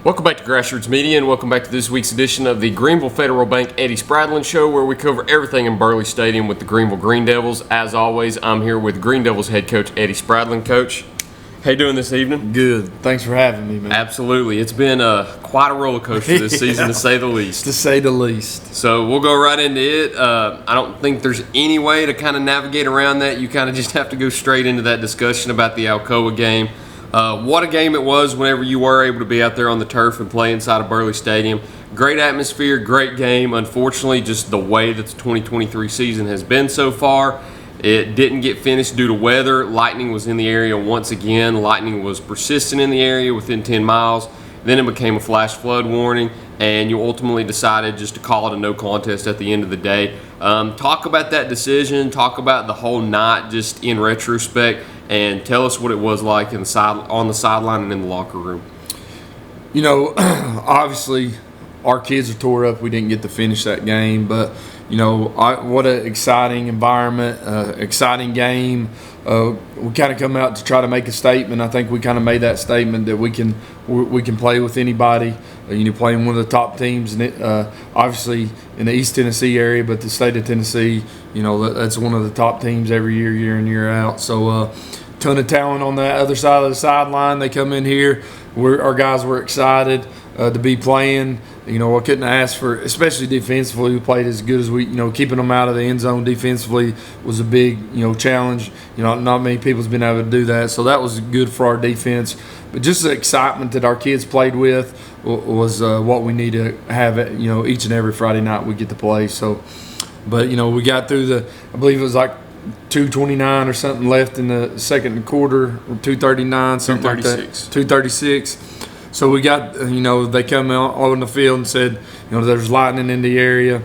Welcome back to Grassroots Media, and welcome back to this week's edition of the Greeneville Federal Bank Eddie Spradlen Show, where we cover everything in Burley Stadium with the Greeneville Green Devils. As always, I'm here with Green Devils head coach Eddie Spradlen. Coach, how you doing this evening? Good. Thanks for having me, man. Absolutely. It's been quite a roller coaster this season, to say the least. To say the least. So we'll go right into it. I don't think there's any way to kind of navigate around that. You kind of just have to go straight into that discussion about the Alcoa game. What a game it was whenever you were able to be out there on the turf and play inside of Burley Stadium. Great atmosphere, great game. Unfortunately, just the way that the 2023 season has been so far, it didn't get finished due to weather. Lightning was in the area once again. Lightning was persistent in the area within 10 miles. Then it became a flash flood warning, and you ultimately decided just to call it a no contest at the end of the day. Talk about that decision. Talk about the whole night just in retrospect, and tell us what it was like on the sideline and in the locker room. You know, obviously our kids are tore up. We didn't get to finish that game, but you know, what an exciting environment, exciting game. We kind of come out to try to make a statement. I think we kind of made that statement that we can play with anybody. You know, playing one of the top teams, obviously in the East Tennessee area, but the state of Tennessee, you know, that's one of the top teams every year, year in, year out. So, ton of talent on the other side of the sideline. They come in here. Our guys were excited to be playing. You know, I couldn't ask for, especially defensively, we played as good as we, you know, keeping them out of the end zone defensively was a big, you know, challenge. You know, not many people's been able to do that. So that was good for our defense. But just the excitement that our kids played with was what we need to have, you know, each and every Friday night we get to play. So, but, you know, we got through I believe it was like 2:29 or something left in the second quarter, or 2:39, something like that. 2:36. So we got, you know, they come out on the field and said, you know, there's lightning in the area.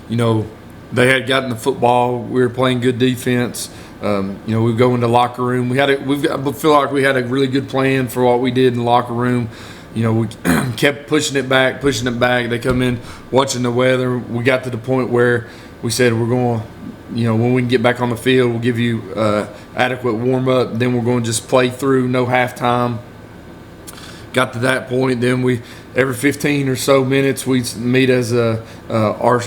You know, they had gotten the football. We were playing good defense. You know, we go into the locker room. I feel like we had a really good plan for what we did in the locker room. You know, we kept pushing it back. They come in watching the weather. We got to the point where we said we're going to, you know, when we can get back on the field, we'll give you adequate warm-up. Then we're going to just play through, no halftime. Got to that point, then every 15 or so minutes we meet as our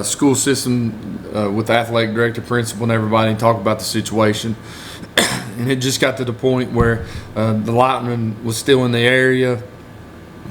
school system with the athletic director, principal, and everybody, and talk about the situation. And it just got to the point where the lightning was still in the area.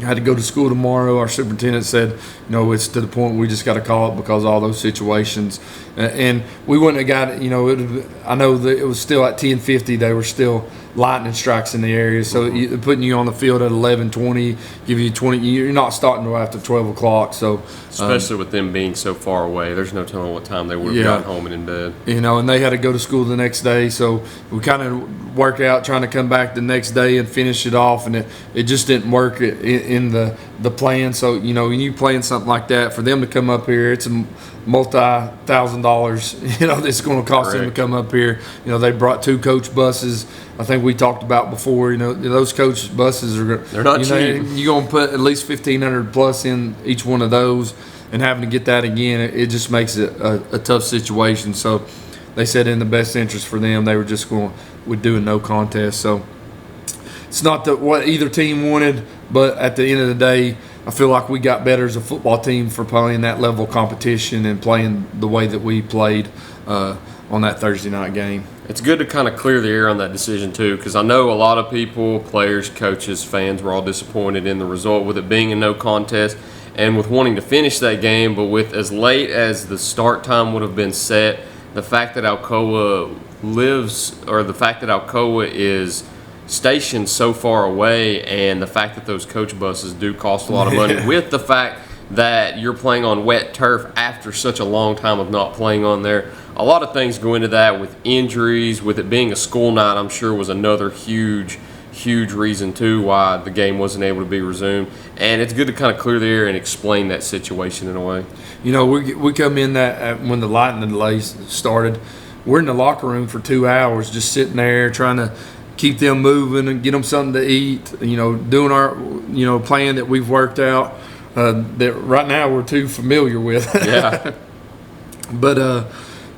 I had to go to school tomorrow. Our superintendent said, you know, it's to the point we just got to call it because of all those situations. And we wouldn't have got it, you know, I know that it was still at 10:50. They were still lightning strikes in the area. So putting you on the field at 11:20, give you 20, you're not starting until after 12 o'clock. So especially with them being so far away, there's no telling what time they would have gotten home and in bed. You know, and they had to go to school the next day. So we kind of worked out trying to come back the next day and finish it off, and it just didn't work in the plan. So, you know, when you playing something like that, for them to come up here, it's a multi-$1,000s, you know, it's going to cost them to come up here. You know, they brought 2 coach buses. I think we talked about before, you know, those coach buses they're not cheap. You're going to put at least $1,500 plus in each one of those, and having to get that again, it just makes it a tough situation. So they said in the best interest for them, they were just would do a no contest. So it's not what either team wanted, but at the end of the day, I feel like we got better as a football team for playing that level of competition and playing the way that we played on that Thursday night game. It's good to kind of clear the air on that decision too, because I know a lot of people, players, coaches, fans, were all disappointed in the result with it being a no contest and with wanting to finish that game, but with as late as the start time would have been set, the fact that Alcoa is stationed so far away, and the fact that those coach buses do cost a lot of money, with the fact that you're playing on wet turf after such a long time of not playing on there. A lot of things go into that, with injuries, with it being a school night, I'm sure was another huge reason too why the game wasn't able to be resumed. And it's good to kind of clear the air and explain that situation in a way. You know, we come in that when the lightning delay started, we're in the locker room for 2 hours just sitting there trying to keep them moving and get them something to eat, you know, doing our, you know, plan that we've worked out that right now we're too familiar with. Yeah. But,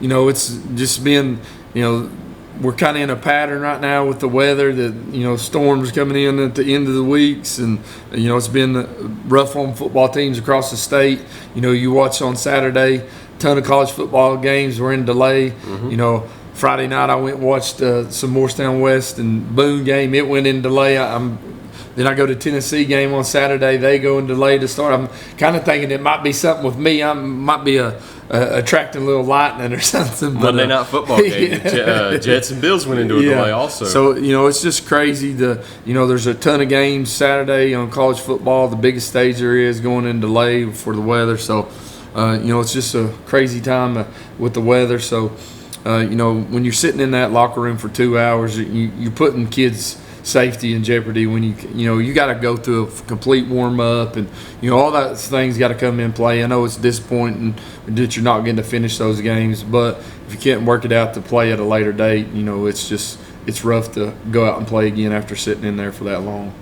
you know, it's just been, you know, we're kind of in a pattern right now with the weather that, storms coming in at the end of the weeks, and it's been rough on football teams across the state. You watch on Saturday, ton of college football games were in delay. Friday night I went and watched some Morristown West and Boone game. It went in delay. Then I go to Tennessee game on Saturday. They go in delay to start. I'm kind of thinking it might be something with me. I might be attracting a little lightning or something. Monday night football game. Jets and Bills went into a delay also. So, it's just crazy. There's a ton of games Saturday on college football. The biggest stage there is going in delay for the weather. So, it's just a crazy time with the weather. So, when you're sitting in that locker room for 2 hours, you're putting kids' safety in jeopardy when you got to go through a complete warm up, and all those things got to come in play. I know it's disappointing that you're not getting to finish those games, but if you can't work it out to play at a later date, it's rough to go out and play again after sitting in there for that long.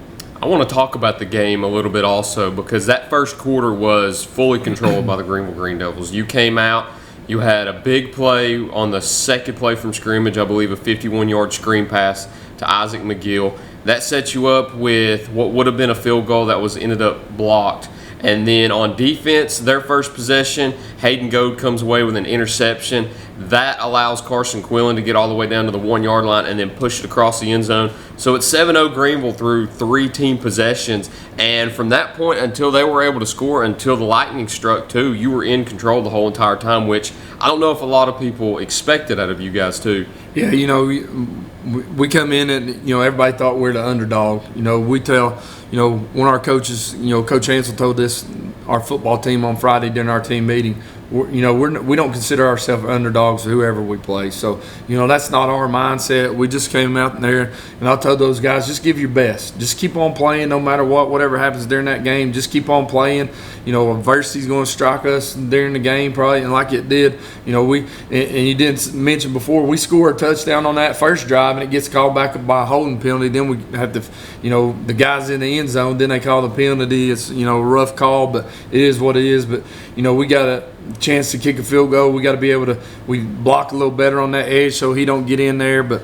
I want to talk about the game a little bit also, because that first quarter was fully controlled by the Greeneville Green Devils. You came out. You had a big play on the second play from scrimmage, I believe a 51-yard screen pass to Isaac McGill. That set you up with what would have been a field goal that ended up blocked. And then on defense, their first possession, Hayden Goad comes away with an interception. That allows Carson Quillen to get all the way down to the 1-yard line and then push it across the end zone. So it's 7-0 Greeneville through 3 team possessions. And from that point until they were able to score, until the lightning struck too, you were in control the whole entire time, which I don't know if a lot of people expected out of you guys too. Yeah, we come in and, everybody thought we're the underdog. We tell, one of our coaches, Coach Hansel told this, our football team on Friday during our team meeting, we don't consider ourselves underdogs whoever we play. So, that's not our mindset. We just came out there, and I told those guys, just give your best. Just keep on playing no matter whatever happens during that game. Just keep on playing. Adversity's going to strike us during the game probably, and like it did. And you didn't mention before, we score a touchdown on that first drive, and it gets called back by a holding penalty. Then we have to, the guys in the end zone, then they call the penalty. It's, a rough call, but it is what it is. But, we got a chance to kick a field goal. We got to be able to, we block a little better on that edge so he don't get in there. But,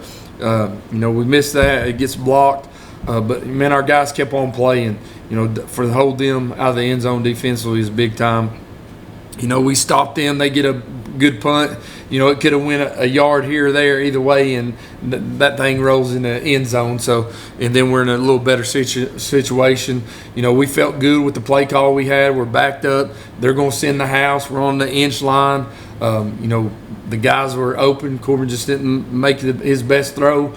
we missed that. It gets blocked. But, man, our guys kept on playing. For the hold them out of the end zone defensively is big time. We stopped them. They get a good punt. It could have went a yard here or there either way, and that thing rolls in the end zone. So, and then we're in a little better situation. We felt good with the play call we had. We're backed up. They're going to send the house. We're on the inch line. The guys were open. Corbin just didn't make his best throw.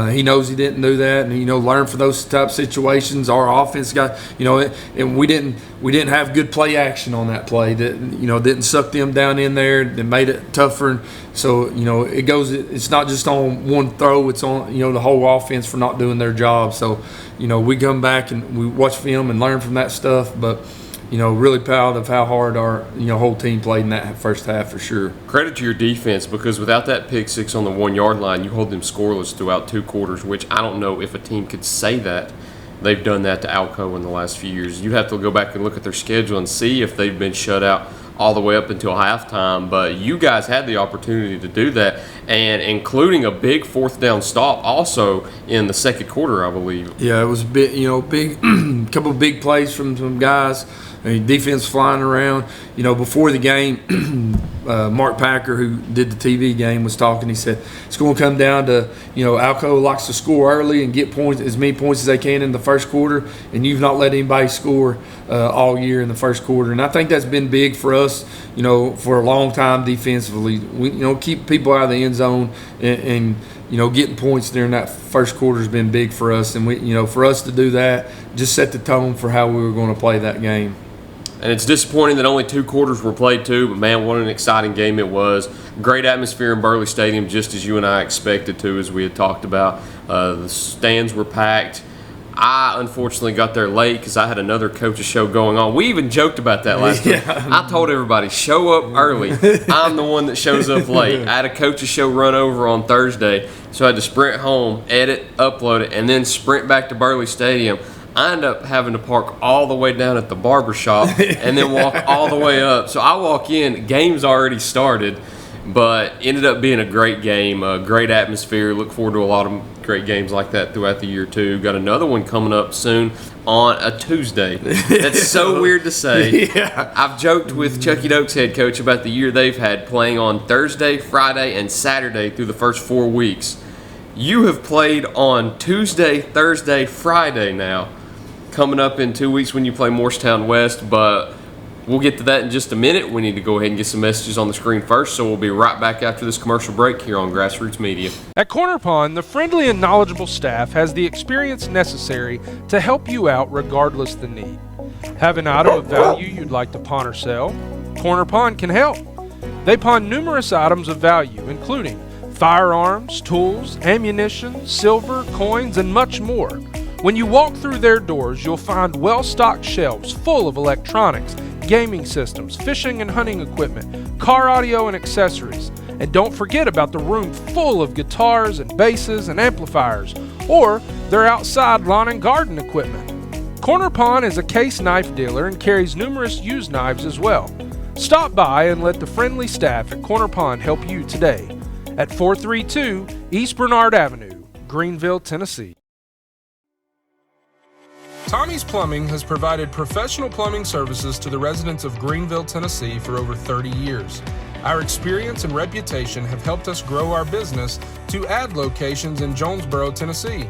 He knows he didn't do that, and learn for those type of situations. Our offense got, and we didn't have good play action on that play. That didn't suck them down in there. That made it tougher. So it goes. It's not just on one throw. It's on the whole offense for not doing their job. So we come back and we watch film and learn from that stuff. But really proud of how hard our whole team played in that first half for sure. Credit to your defense, because without that pick six on the 1-yard line, you hold them scoreless throughout 2 quarters, which I don't know if a team could say that they've done that to Alcoa in the last few years. You'd have to go back and look at their schedule and see if they've been shut out all the way up until halftime. But you guys had the opportunity to do that, and including a big 4th down stop also in the second quarter, I believe. Yeah, it was a bit, big, couple of big plays from some guys. Defense flying around. Before the game, Mark Packer, who did the TV game, was talking. He said it's going to come down to, Alcoa likes to score early and get points, as many points as they can in the first quarter, and you've not let anybody score all year in the first quarter. And I think that's been big for us, for a long time defensively. We, keep people out of the end zone and getting points during that first quarter has been big for us. And we, for us to do that, just set the tone for how we were going to play that game. And it's disappointing that only 2 quarters were played too, but man, what an exciting game it was. Great atmosphere in Burley Stadium, just as you and I expected to, as we had talked about. The stands were packed. I unfortunately got there late because I had another coach's show going on. We even joked about that last week. I told everybody, show up early. I'm the one that shows up late. I had a coach's show run over on Thursday, so I had to sprint home, edit, upload it, and then sprint back to Burley Stadium. I end up having to park all the way down at the barber shop and then walk all the way up. So I walk in, game's already started, But ended up being a great game, a great atmosphere. Look forward to a lot of great games like that throughout the year, too. Got another one coming up soon on a Tuesday. That's so weird to say. Yeah. I've joked with Chucky Doak's head coach about the year they've had playing on Thursday, Friday, and Saturday through the first 4 weeks. You have played on Tuesday, Thursday, Friday now, coming up in 2 weeks when you play Morristown West, but we'll get to that in just a minute. We need to go ahead and get some messages on the screen first, so we'll be right back after this commercial break here on Grassroots Media. At Corner Pond, the friendly and knowledgeable staff has the experience necessary to help you out regardless the need. Have an item of value you'd like to pawn or sell? Corner Pond can help. They pawn numerous items of value, including firearms, tools, ammunition, silver, coins, and much more. When you walk through their doors, you'll find well-stocked shelves full of electronics, gaming systems, fishing and hunting equipment, car audio and accessories. And don't forget about the room full of guitars and basses and amplifiers, or their outside lawn and garden equipment. Corner Pond is a case knife dealer and carries numerous used knives as well. Stop by and let the friendly staff at Corner Pond help you today at 432 East Bernard Avenue, Greeneville, Tennessee. Tommy's Plumbing has provided professional plumbing services to the residents of Greeneville, Tennessee for over 30 years. Our experience and reputation have helped us grow our business to add locations in Jonesboro, Tennessee.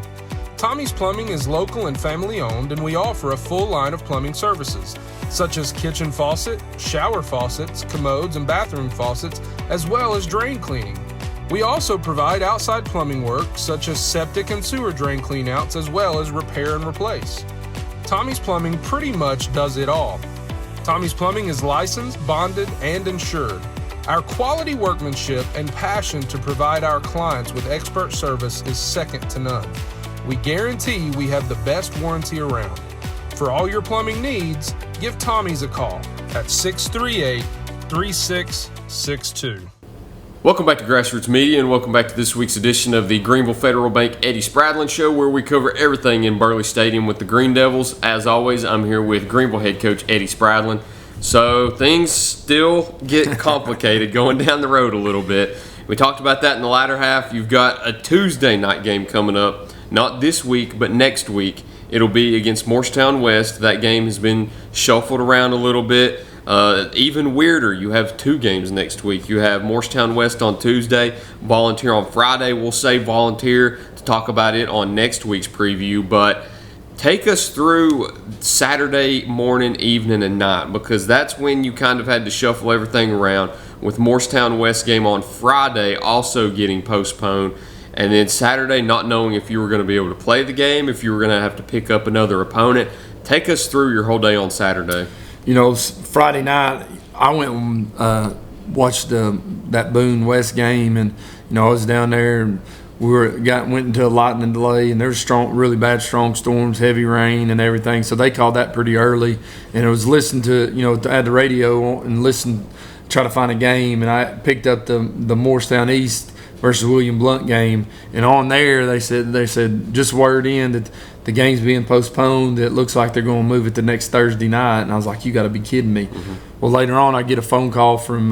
Tommy's Plumbing is local and family owned, and we offer a full line of plumbing services, such as kitchen faucet, shower faucets, commodes, and bathroom faucets, as well as drain cleaning. We also provide outside plumbing work, such as septic and sewer drain cleanouts, as well as repair and replace. Tommy's Plumbing pretty much does it all. Tommy's Plumbing is licensed, bonded, and insured. Our quality workmanship and passion to provide our clients with expert service is second to none. We guarantee we have the best warranty around. For all your plumbing needs, give Tommy's a call at 638-3662. Welcome back to Grassroots Media, and welcome back to this week's edition of the Greeneville Federal Bank Eddie Spradlen Show, where we cover everything in Burley Stadium with the Green Devils. As always, I'm here with Greeneville head coach Eddie Spradlen. So things still get complicated going down the road a little bit. We talked about that in the latter half. You've got a Tuesday night game coming up, not this week, but next week. It'll be against Morristown West. That game has been shuffled around a little bit. Even weirder, you have 2 games next week. You have Morristown West on Tuesday, Volunteer on Friday. We'll save Volunteer to talk about it on next week's preview, but take us through Saturday morning, evening, and night, because that's when you kind of had to shuffle everything around, with Morristown West game on Friday also getting postponed, and then Saturday not knowing if you were going to be able to play the game, if you were going to have to pick up another opponent. Take us through your whole day on Saturday. You know, Friday night, I went and watched that Boone West game, and you know, I was down there, and went into a lightning delay, and there's really bad storms, heavy rain, and everything. So they called that pretty early, and I was listening to, you know, add the radio and try to find a game, and I picked up the Morristown East versus William Blount game, and on there they said just word in that the game's being postponed. It looks like they're going to move it to next Thursday night. And I was like, you got to be kidding me. Mm-hmm. Well, later on, I get a phone call from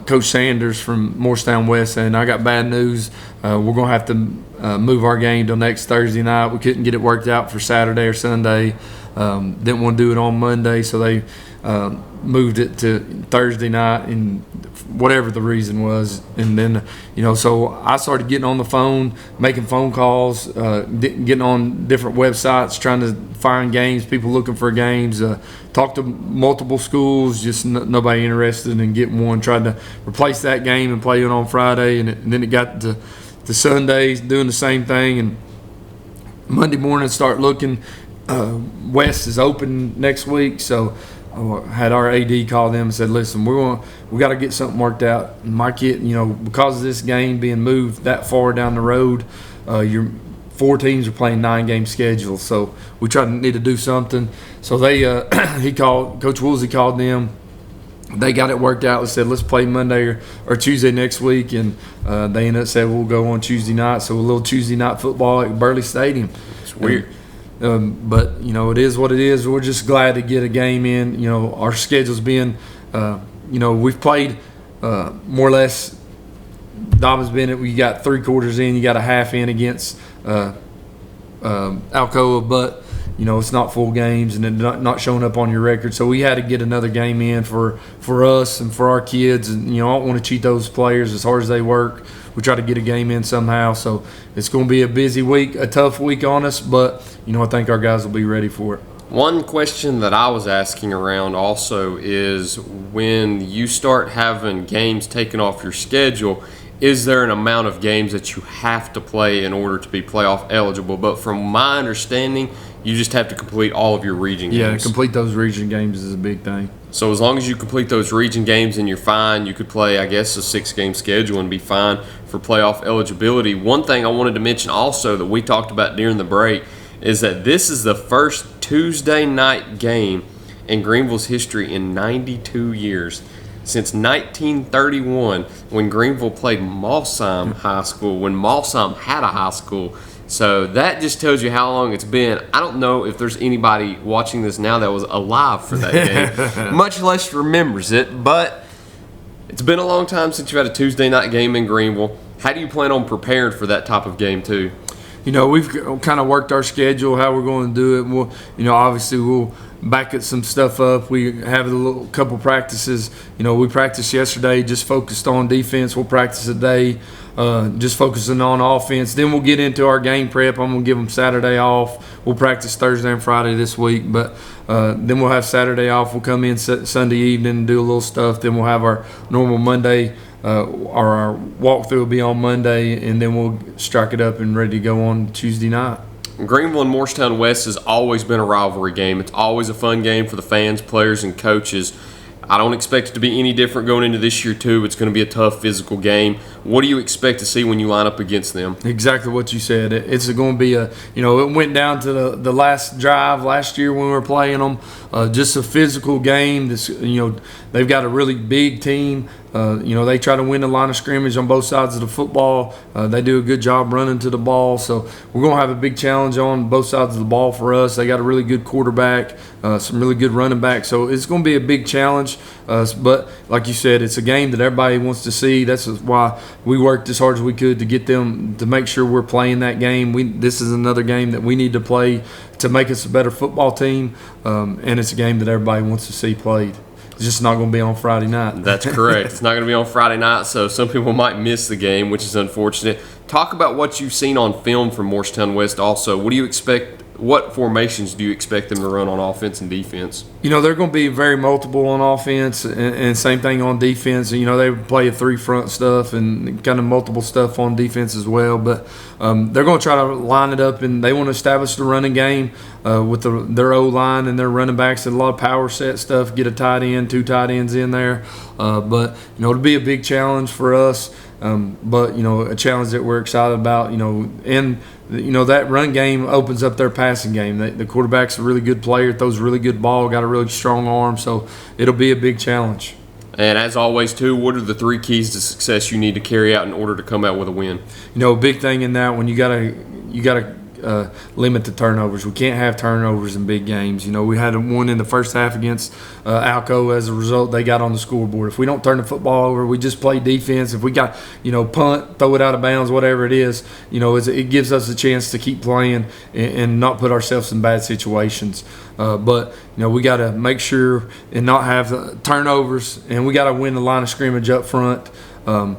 Coach Sanders from Morristown West, and I got bad news. We're going to have to move our game till next Thursday night. We couldn't get it worked out for Saturday or Sunday. Didn't want to do it on Monday, so they moved it to Thursday night, and whatever the reason was. And then, you know, so I started getting on the phone, making phone calls, getting on different websites, trying to find games, people looking for games, talked to multiple schools, just nobody interested in getting one. Tried to replace that game and play it on Friday, and then it got to Sundays doing the same thing. And Monday morning start looking, West is open next week, so I had our AD call them and said, listen, we got to get something worked out. And my kid, you know, because of this game being moved that far down the road, your 4 teams are playing 9-game schedules, so we need to do something. So they Coach Woolsey called them. They got it worked out. They said, let's play Monday or Tuesday next week, and they ended up saying we'll go on Tuesday night. So a little Tuesday night football at Burley Stadium. It's weird. But, you know, it is what it is. We're just glad to get a game in. You know, our schedule's been, you know, we've played more or less, Dobbins Bennett, we got 3 quarters in, you got a half in against Alcoa, but it's not full games and not showing up on your record. So we had to get another game in for us and for our kids. And I don't want to cheat those players as hard as they work. We try to get a game in somehow. So it's going to be a busy week, a tough week on us, but I think our guys will be ready for it. One question that I was asking around also is when you start having games taken off your schedule, is there an amount of games that you have to play in order to be playoff eligible? But from my understanding, you just have to complete all of your region games. Yeah, complete those region games is a big thing. So as long as you complete those region games and you're fine, you could play, I guess, a 6-game schedule and be fine for playoff eligibility. One thing I wanted to mention also that we talked about during the break is that this is the first Tuesday night game in Greeneville's history in 92 years. Since 1931, when Greeneville played Malsheim High School, when Malsheim had a high school. So that just tells you how long it's been. I don't know if there's anybody watching this now that was alive for that game, much less remembers it, but it's been a long time since you've had a Tuesday night game in Greeneville. How do you plan on preparing for that type of game too? We've kind of worked our schedule, how we're going to do it. We'll, obviously we'll back it some stuff up. We have a couple practices. We practiced yesterday, just focused on defense. We'll practice today, just focusing on offense. Then we'll get into our game prep. I'm going to give them Saturday off. We'll practice Thursday and Friday this week, but then we'll have Saturday off. We'll come in Sunday evening and do a little stuff. Then we'll have our normal Monday, our walkthrough will be on Monday, and then we'll strike it up and ready to go on Tuesday night. Greeneville and Morristown West has always been a rivalry game. It's always a fun game for the fans, players, and coaches. I don't expect it to be any different going into this year, too. It's going to be a tough physical game. What do you expect to see when you line up against them? Exactly what you said. It's going to be it went down to the last drive last year when we were playing them. Just a physical game. They've got a really big team. They try to win the line of scrimmage on both sides of the football. They do a good job running to the ball. So we're going to have a big challenge on both sides of the ball for us. They got a really good quarterback, some really good running backs. So it's going to be a big challenge. But like you said, it's a game that everybody wants to see. That's why we worked as hard as we could to get them to make sure we're playing that game. This is another game that we need to play to make us a better football team. And it's a game that everybody wants to see played. It's just not going to be on Friday night. That's correct. It's not going to be on Friday night, so some people might miss the game, which is unfortunate. Talk about what you've seen on film from Morristown West also. What do you expect? What formations do you expect them to run on offense and defense? They're going to be very multiple on offense and same thing on defense. They play a 3-front stuff and kind of multiple stuff on defense as well. But they're going to try to line it up, and they want to establish the running game with their O-line and their running backs and a lot of power set stuff, get a tight end, 2 tight ends in there. But it'll be a big challenge for us. But a challenge that we're excited about, and that run game opens up their passing game. The quarterback's a really good player, throws a really good ball, got a really strong arm, so it'll be a big challenge. And as always, too, what are the 3 keys to success you need to carry out in order to come out with a win? A big thing in that one, you gotta limit the turnovers. We can't have turnovers in big games. We had one in the first half against Alcoa. As a result, they got on the scoreboard. If we don't turn the football over, we just play defense. If we got, punt, throw it out of bounds, whatever it is, it gives us a chance to keep playing and not put ourselves in bad situations. But we got to make sure and not have turnovers, and we got to win the line of scrimmage up front. And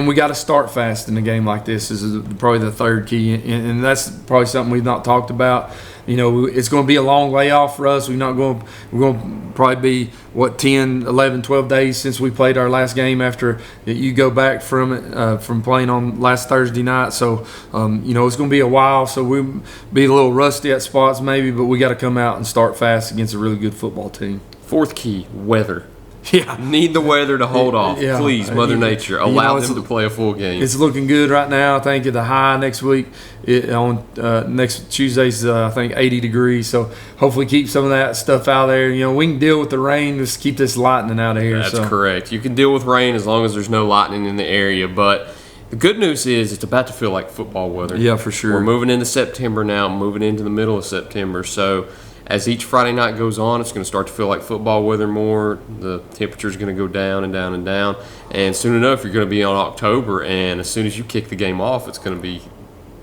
we got to start fast in a game like this is probably the 3rd key, and that's probably something we've not talked about. It's going to be a long layoff for us. We're going to probably be 10, 11, 12 days since we played our last game after you go back from playing on last Thursday night. So it's going to be a while. So we'll be a little rusty at spots maybe, but we got to come out and start fast against a really good football team. 4th key, weather. Yeah. Need the weather to hold off. Yeah. Please, Mother Nature, allow them to play a full game. It's looking good right now. I think the high next week on next Tuesday's, I think, 80 degrees. So hopefully keep some of that stuff out there. We can deal with the rain. Just keep this lightning out of here. That's correct. You can deal with rain as long as there's no lightning in the area. But the good news is it's about to feel like football weather. Yeah, for sure. We're moving into September now, moving into the middle of September. So as each Friday night goes on, it's going to start to feel like football weather more. The temperature's going to go down and down and down. And soon enough, you're going to be on October, and as soon as you kick the game off, it's going to be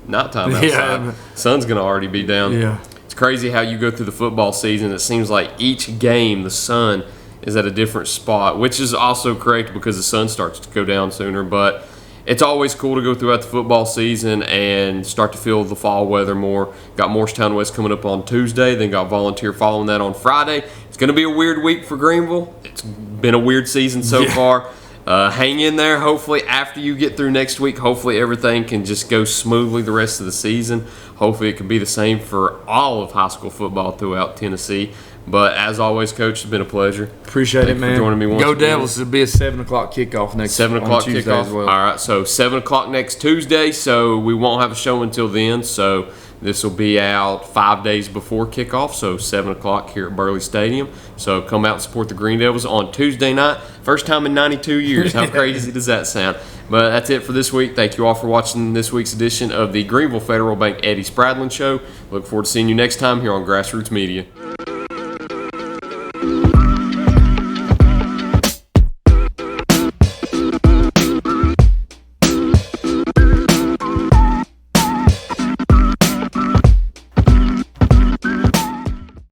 nighttime outside. Yeah. Sun's going to already be down. Yeah. It's crazy how you go through the football season. It seems like each game, the sun is at a different spot, which is also correct because the sun starts to go down sooner. But it's always cool to go throughout the football season and start to feel the fall weather more. Got Morristown West coming up on Tuesday, then got Volunteer following that on Friday. It's going to be a weird week for Greeneville. It's been a weird season so far. Hang in there. Hopefully, after you get through next week, hopefully everything can just go smoothly the rest of the season. Hopefully, it can be the same for all of high school football throughout Tennessee. But as always, Coach, it's been a pleasure. Appreciate it, man. For joining me once Go again. Devils! It'll be a 7 o'clock kickoff next 7 o'clock on Tuesday kickoff. as well. All right, so 7 o'clock next Tuesday. So we won't have a show until then. So this will be out 5 days before kickoff. So 7 o'clock here at Burley Stadium. So come out and support the Green Devils on Tuesday night. First time in 92 years. How crazy does that sound? But that's it for this week. Thank you all for watching this week's edition of the Greeneville Federal Bank Eddie Spradlen Show. Look forward to seeing you next time here on Grassroots Media.